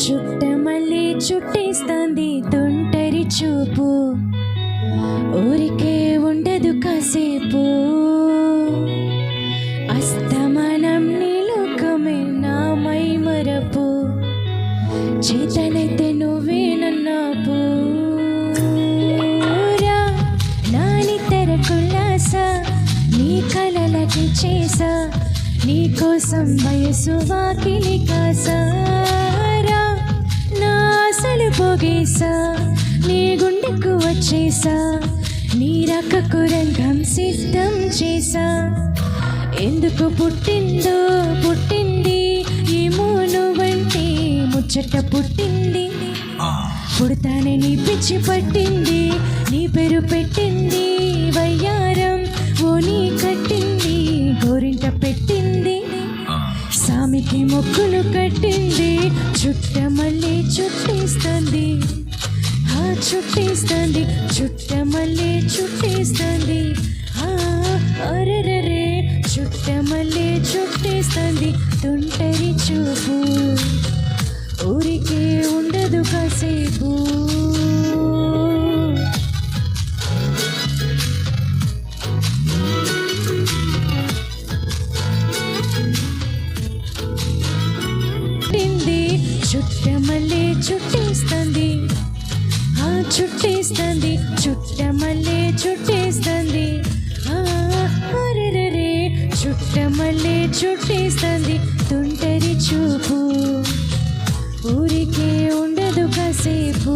చుట్టమల్లి చుట్టేస్తాంది తొంటరి చూపు, ఊరికే ఉండదు కాసేపు. అస్తమానం నీలోకమే నా మై మరపు, చేతనైతే నువ్వే నన్నాపు. నాని తెరకుల్లాస నీ కలలకి చేసా, నీ కోసం వయసు వాకిలి కాసారా. నా ఆశలు పోగేసా, నీ గుండెకు వచ్చేసా, నీ రకకు రంగం సిద్ధం చేసా. ఎందుకు పుట్టింది ఏమో నువ్వంటే ముచ్చట పుట్టింది. పుడతానే నీ పిచ్చి పట్టింది, నీ పేరు పెట్టింది వయ్యారం ఓ నీ కట్టింది. గోరింట పెట్టింది, సామికి మొక్కులు కట్టింది. చుట్టమల్లి చుట్టేస్తుంది, చుట్టేస్తుంది, చుట్టమల్లి చుట్టేస్తుంది. అరెరే చుట్టమల్లి చుట్టేస్తుంది తొంటరి చూపు, ఊరికే ఉండదు కాసేపు. చుట్టమల్లి చుట్టేస్తుంది, చుట్టేస్తుంది, చుట్టమల్లి చుట్టేస్తుంది. అరెరే చుట్టమల్లి చుట్టేస్తుంది తొంటరి చూపు, ఊరికే ఉండదు కాసేపు.